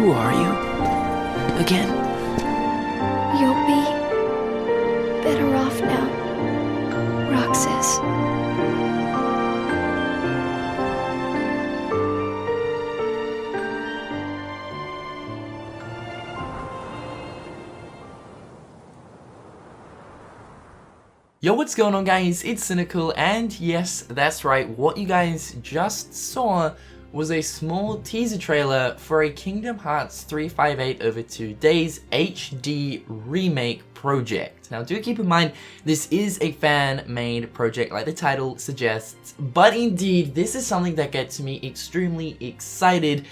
Who are you? Again? You'll be better off now, Roxas. Yo, what's going on guys? It's Cynical, and yes, that's right, what you guys just saw was a small teaser trailer for a Kingdom Hearts 358 over 2 days HD remake project. Now do keep in mind, this is a fan-made project like the title suggests, but indeed, this is something that gets me extremely excited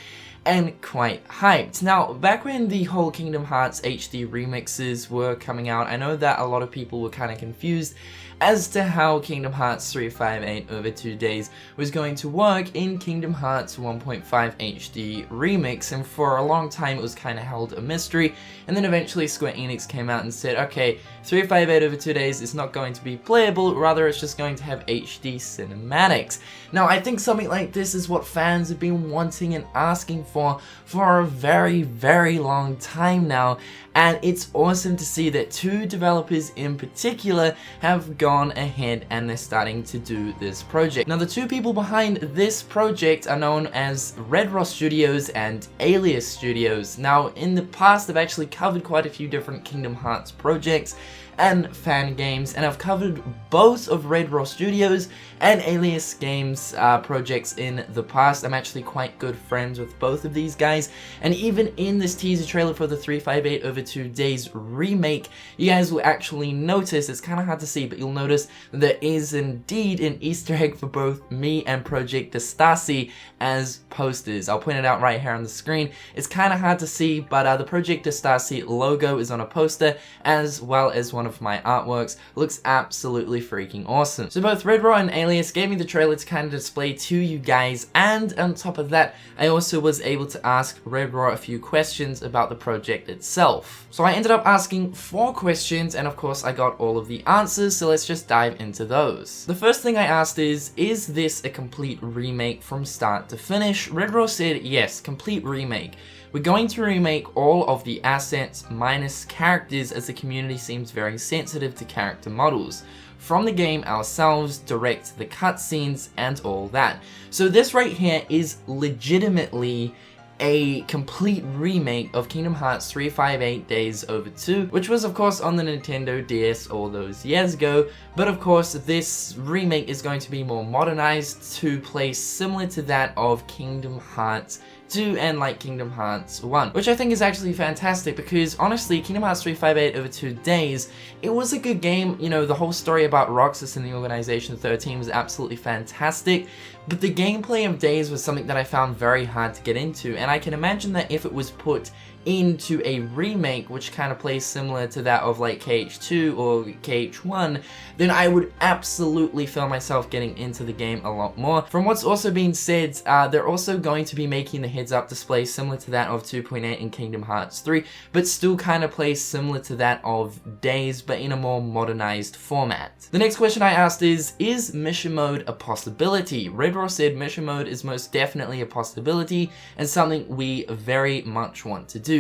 and quite hyped. Now, back when the whole Kingdom Hearts HD remixes were coming out, I know that a lot of people were kind of confused as to how Kingdom Hearts 358 over 2 days was going to work in Kingdom Hearts 1.5 HD Remix, and for a long time it was kind of held a mystery, and then eventually Square Enix came out and said, okay, 358 over 2 days is not going to be playable, rather it's just going to have HD cinematics. Now, I think something like this is what fans have been wanting and asking for a very, very long time now, and it's awesome to see that two developers in particular have gone ahead and they're starting to do this project. Now, the two people behind this project are known as Red Rock Studios and Alias Studios. Now, in the past, I've actually covered quite a few different Kingdom Hearts projects and fan games, and I've covered both of Red Rock Studios and Alias Games projects in the past. I'm actually quite good friends with both of these guys, and even in this teaser trailer for the 358 over 2 days remake, you guys will actually notice, it's kind of hard to see, but you'll notice there is indeed an Easter egg for both me and Project Stasi as posters. I'll point it out right here on the screen. It's kind of hard to see, but the Project Stasi logo is on a poster, as well as one of my artworks. Looks absolutely freaking awesome. So both Red Rock and Alias gave me the trailer to kind of display to you guys, and on top of that, I also was able to ask Red Rock a few questions about the project itself. So I ended up asking 4 questions, and of course I got all of the answers, so let's just dive into those. The first thing I asked is this a complete remake from start to finish? Red Rock said yes, complete remake. We're going to remake all of the assets minus characters, as the community seems very sensitive to character models. From the game ourselves, direct the cutscenes and all that. So this right here is legitimately a complete remake of Kingdom Hearts 358 Days Over 2, which was of course on the Nintendo DS all those years ago, but of course this remake is going to be more modernized to play similar to that of Kingdom Hearts 2 and like Kingdom Hearts 1, which I think is actually fantastic because honestly, Kingdom Hearts 358 over 2 days, it was a good game. You know, the whole story about Roxas and the Organization 13 was absolutely fantastic, but the gameplay of Days was something that I found very hard to get into, and I can imagine that if it was put into a remake which kind of plays similar to that of like KH2 or KH1, then I would absolutely feel myself getting into the game a lot more. From what's also been said, they're also going to be making the heads-up display similar to that of 2.8 in Kingdom Hearts 3, but still kind of plays similar to that of Days, but in a more modernized format. The next question I asked is mission mode a possibility? Red Rock said mission mode is most definitely a possibility and something we very much want to do.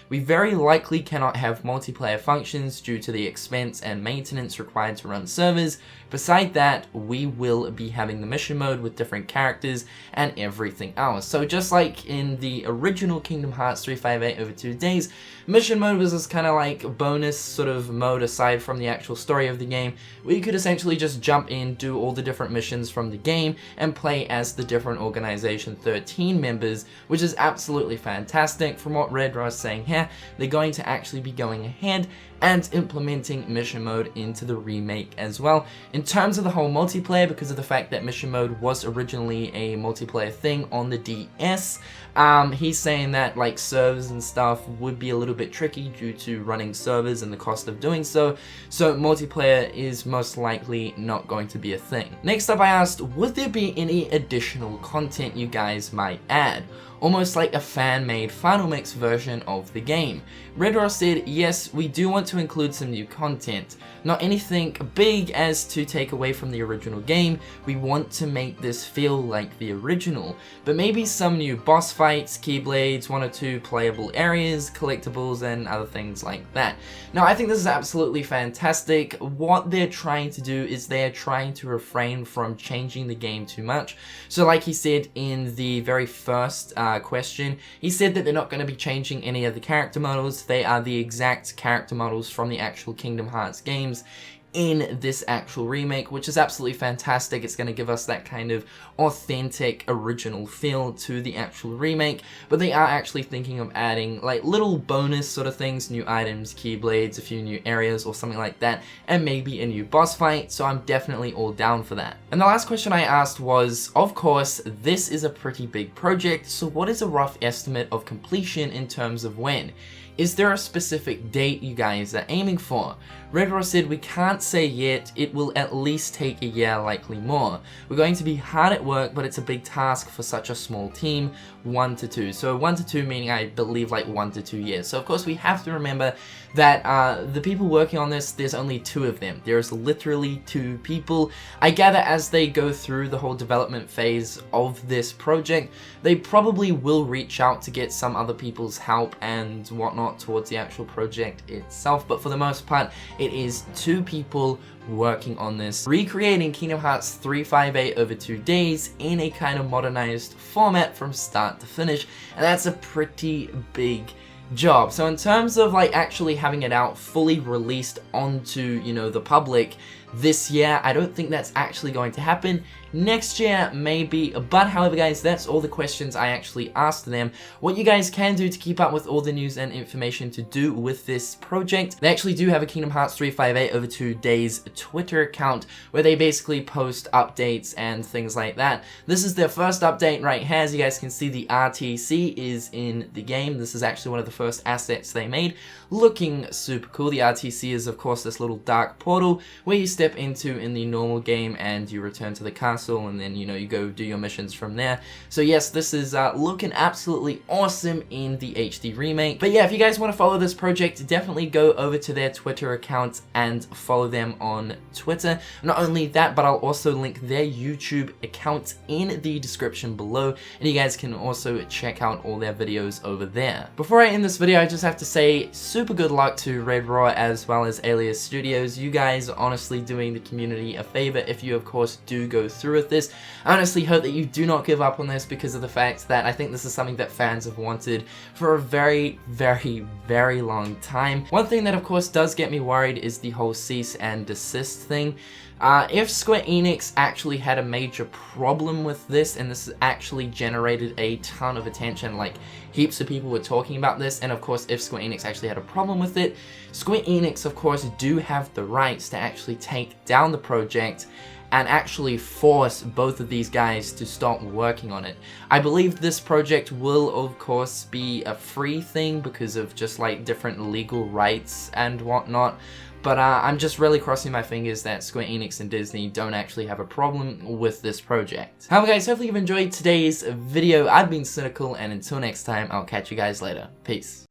We very likely cannot have multiplayer functions due to the expense and maintenance required to run servers. Beside that, we will be having the mission mode with different characters and everything else. So just like in the original Kingdom Hearts 358 over 2 days, mission mode was this kind of like bonus sort of mode aside from the actual story of the game, where you could essentially just jump in, do all the different missions from the game, and play as the different Organization 13 members, which is absolutely fantastic. From what Red Rock is saying here, they're going to actually be going ahead and implementing mission mode into the remake as well. In terms of the whole multiplayer, because of the fact that mission mode was originally a multiplayer thing on the DS, he's saying that like servers and stuff would be a little bit tricky due to running servers and the cost of doing so multiplayer is most likely not going to be a thing. Next up I asked, would there be any additional content you guys might add? almost like a fan-made final mix version of the game. Red Raw said, yes, we do want to include some new content. Not anything big as to take away from the original game, we want to make this feel like the original, but maybe some new boss fights, keyblades, 1 or 2 playable areas, collectibles, and other things like that. Now I think this is absolutely fantastic. What they're trying to do is they're trying to refrain from changing the game too much. So like he said in the very first question, he said that they're not going to be changing any of the character models. They are the exact character models from the actual Kingdom Hearts games in this actual remake, which is absolutely fantastic. It's going to give us that kind of authentic original feel to the actual remake, but they are actually thinking of adding like little bonus sort of things, new items, keyblades, a few new areas or something like that, and maybe a new boss fight, so I'm definitely all down for that. And the last question I asked was, of course, this is a pretty big project, so what is a rough estimate of completion in terms of when? Is there a specific date you guys are aiming for? Red Raw said, we can't say yet, it will at least take a year, likely more. We're going to be hard at work, but it's a big task for such a small team, 1 to 2. So 1 to 2 meaning I believe like 1 to 2 years. So of course we have to remember that the people working on this, there's only 2 of them. There's literally 2 people. I gather as they go through the whole development phase of this project, they probably will reach out to get some other people's help and whatnot towards the actual project itself, but for the most part it is 2 people working on this, recreating Kingdom Hearts 358 over 2 days in a kind of modernized format from start to finish, and that's a pretty big job. So in terms of like actually having it out fully released onto, you know, the public this year, I don't think that's actually going to happen. Next year, maybe, but however guys, that's all the questions I actually asked them. What you guys can do to keep up with all the news and information to do with this project, they actually do have a Kingdom Hearts 358 over 2 days Twitter account where they basically post updates and things like that. This is their first update right here. As you guys can see, the RTC is in the game. This is actually one of the first assets they made, looking super cool. The RTC is of course this little dark portal where you step into in the normal game and you return to the castle, and then, you know, you go do your missions from there. So yes, this is looking absolutely awesome in the HD remake. But yeah, if you guys want to follow this project, definitely go over to their Twitter account and follow them on Twitter. Not only that, but I'll also link their YouTube account in the description below, and you guys can also check out all their videos over there. Before I end this video, I just have to say super good luck to Red Raw as well as Alias Studios. You guys are honestly doing the community a favor if you of course do go through with this. I honestly hope that you do not give up on this, because of the fact that I think this is something that fans have wanted for a very, very, very long time. One thing that of course does get me worried is the whole cease and desist thing. If Square Enix actually had a major problem with this, and this actually generated a ton of attention, like heaps of people were talking about this, and of course if Square Enix actually had a problem with it, Square Enix of course do have the rights to actually take down the project and actually force both of these guys to stop working on it. I believe this project will of course be a free thing because of just like different legal rights and whatnot, but I'm just really crossing my fingers that Square Enix and Disney don't actually have a problem with this project. However guys, hopefully you've enjoyed today's video. I've been Cynical, and until next time, I'll catch you guys later. Peace.